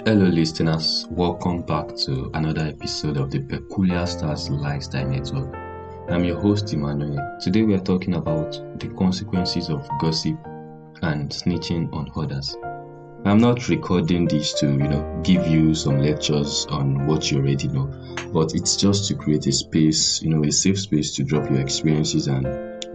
Hello, listeners. Welcome back to another episode of the Peculiarstars Lifestyle Network. I'm your host, Emmanuel. Today, we are talking about the consequences of gossip and snitching on others. I'm not recording this to, give you some lectures on what you already know, but it's just to create a space, a safe space to drop your experiences and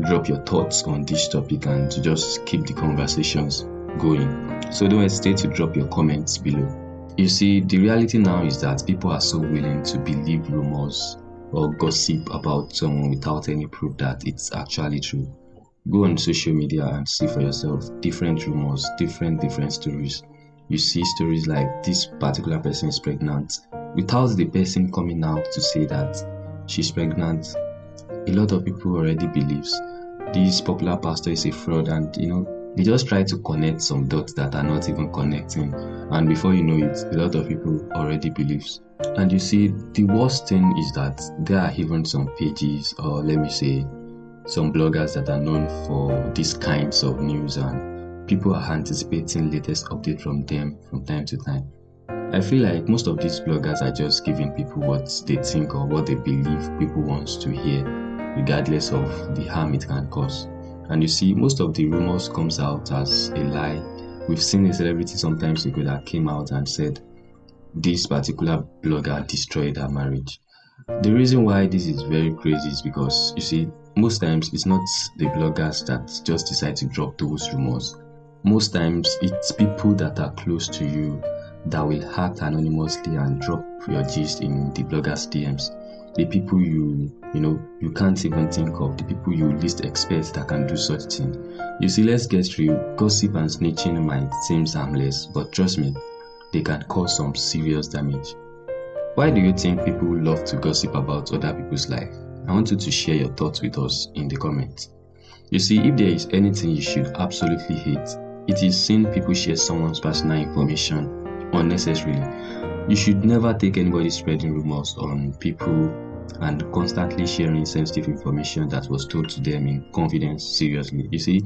drop your thoughts on this topic and to just keep the conversations going. So don't hesitate to drop your comments below. You see, the reality now is that people are so willing to believe rumors or gossip about someone without any proof that it's actually true. Go on social media and see for yourself different rumors, different stories. You see stories like this particular person is pregnant without the person coming out to say that she's pregnant. A lot of people already believes this popular pastor is a fraud, and they just try to connect some dots that are not even connecting, and before you know it, a lot of people already believes. And you see, the worst thing is that there are even some pages, or let me say some bloggers, that are known for these kinds of news, and people are anticipating latest update from them from time to time. I feel like most of these bloggers are just giving people what they think or what they believe people want to hear, regardless of the harm it can cause. And you see, most of the rumors comes out as a lie. We've seen a celebrity sometimes ago that came out and said this particular blogger destroyed her marriage. The reason why this is very crazy is because, you see, most times it's not the bloggers that just decide to drop those rumors. Most times it's people that are close to you that will act anonymously and drop your gist in the blogger's DMs. The people you can't even think of, the people you least expect that can do such thing. You see, let's get real. Gossip and snitching might seem harmless, but trust me, they can cause some serious damage. Why do you think people love to gossip about other people's life? I want you to share your thoughts with us in the comments. You see, if there is anything you should absolutely hate, it is seeing people share someone's personal information unnecessarily. You should never take anybody spreading rumors on people and constantly sharing sensitive information that was told to them in confidence seriously. You see,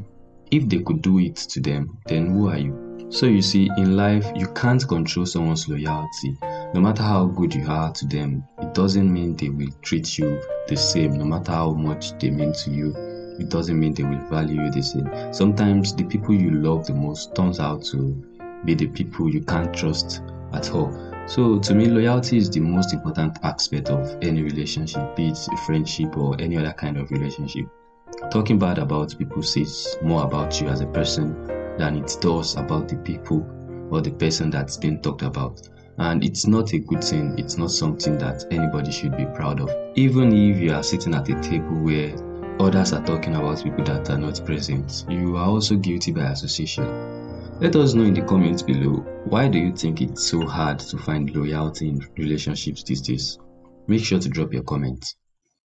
if they could do it to them, then who are you? So you see, in life, you can't control someone's loyalty. No matter how good you are to them, it doesn't mean they will treat you the same. No matter how much they mean to you, it doesn't mean they will value you the same. Sometimes the people you love the most turns out to be the people you can't trust at all. So to me, loyalty is the most important aspect of any relationship, be it a friendship or any other kind of relationship. Talking bad about people says more about you as a person than it does about the people or the person that's being talked about. And it's not a good thing. It's not something that anybody should be proud of. Even if you are sitting at a table where others are talking about people that are not present, you are also guilty by association. Let us know in the comments below, why do you think it's so hard to find loyalty in relationships these days? Make sure to drop your comments.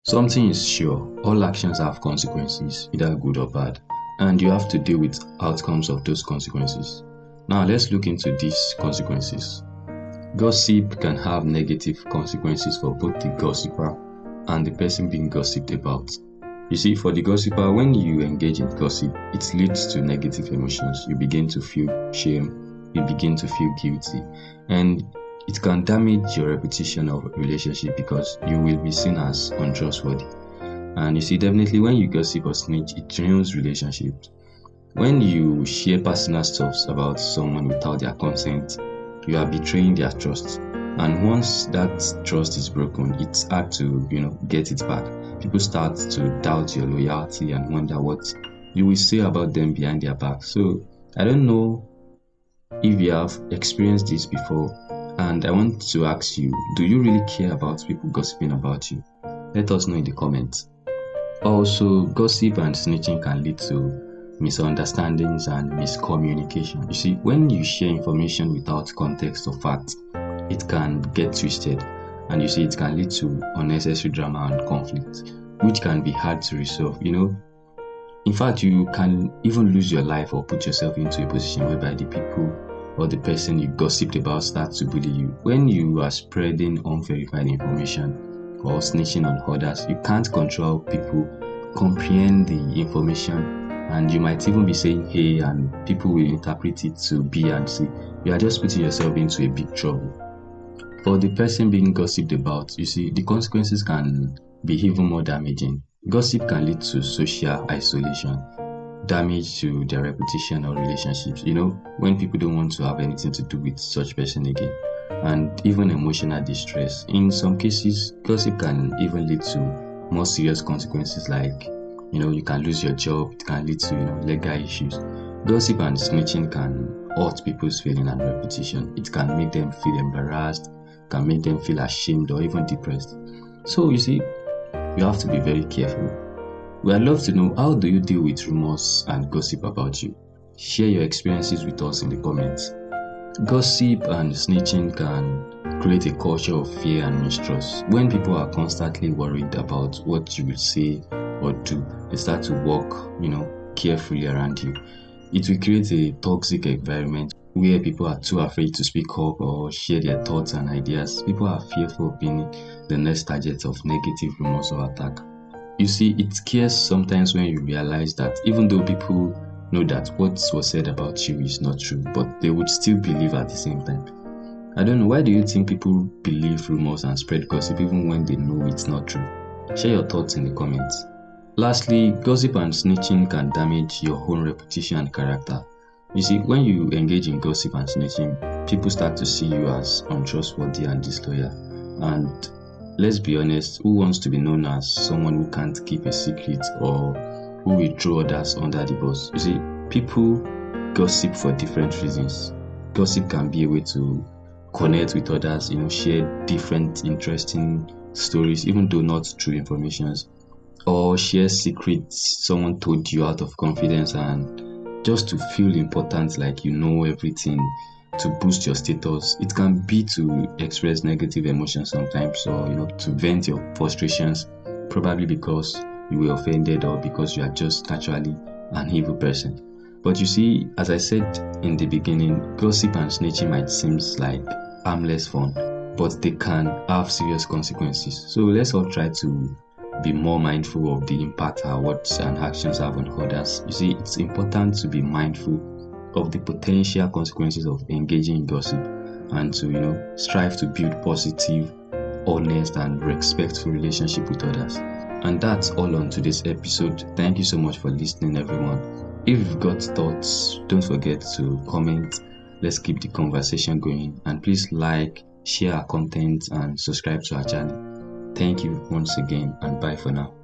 Something is sure, all actions have consequences, either good or bad, and you have to deal with outcomes of those consequences. Now let's look into these consequences. Gossip can have negative consequences for both the gossiper and the person being gossiped about. You see, for the gossiper, when you engage in gossip, it leads to negative emotions. You begin to feel shame, you begin to feel guilty, and it can damage your reputation of a relationship because you will be seen as untrustworthy. And you see, definitely when you gossip or snitch, it ruins relationships. When you share personal stuff about someone without their consent, you are betraying their trust. And once that trust is broken, it's hard to, get it back. People start to doubt your loyalty and wonder what you will say about them behind their back. So I don't know if you have experienced this before, and I want to ask you, do you really care about people gossiping about you? Let us know in the comments. Also, gossip and snitching can lead to misunderstandings and miscommunication. You see, when you share information without context or fact, it can get twisted, and you see, it can lead to unnecessary drama and conflict, which can be hard to resolve. In fact, you can even lose your life or put yourself into a position whereby the people or the person you gossiped about starts to bully you. When you are spreading unverified information or snitching on others, you can't control how people comprehend the information and you might even be saying hey, and people will interpret it to B and C. You are just putting yourself into a big trouble. For the person being gossiped about, you see, the consequences can be even more damaging. Gossip can lead to social isolation, damage to their reputation or relationships, when people don't want to have anything to do with such person again, and even emotional distress. In some cases, gossip can even lead to more serious consequences, like you can lose your job. It can lead to legal issues. Gossip and snitching can hurt people's feeling and reputation. It can make them feel embarrassed, can make them feel ashamed or even depressed. So you see, you have to be very careful. We'd love to know, how do you deal with rumors and gossip about you? Share your experiences with us in the comments. Gossip and snitching can create a culture of fear and mistrust. When people are constantly worried about what you will say or do, they start to walk, carefully around you. It will create a toxic environment where people are too afraid to speak up or share their thoughts and ideas. People are fearful of being the next target of negative rumors or attack. You see, it scares sometimes when you realize that even though people know that what was said about you is not true, but they would still believe at the same time. I don't know, why do you think people believe rumors and spread gossip even when they know it's not true? Share your thoughts in the comments. Lastly, gossip and snitching can damage your own reputation and character. You see, when you engage in gossip and snitching, people start to see you as untrustworthy and disloyal. And let's be honest, who wants to be known as someone who can't keep a secret or who will throw others under the bus? You see, people gossip for different reasons. Gossip can be a way to connect with others, share different interesting stories, even though not true informations, or share secrets someone told you out of confidence and just to feel important, like you know everything, to boost your status. It can be to express negative emotions sometimes, or to vent your frustrations, probably because you were offended or because you are just naturally an evil person. But you see, as I said in the beginning, gossip and snitching might seem like harmless fun, but they can have serious consequences. So let's all try to be more mindful of the impact our words and actions have on others. You see, it's important to be mindful of the potential consequences of engaging in gossip and to strive to build positive, honest and respectful relationship with others. And that's all on today's episode. Thank you so much for listening, everyone. If you've got thoughts, don't forget to comment. Let's keep the conversation going, and please like, share our content and subscribe to our channel. Thank you once again, and bye for now.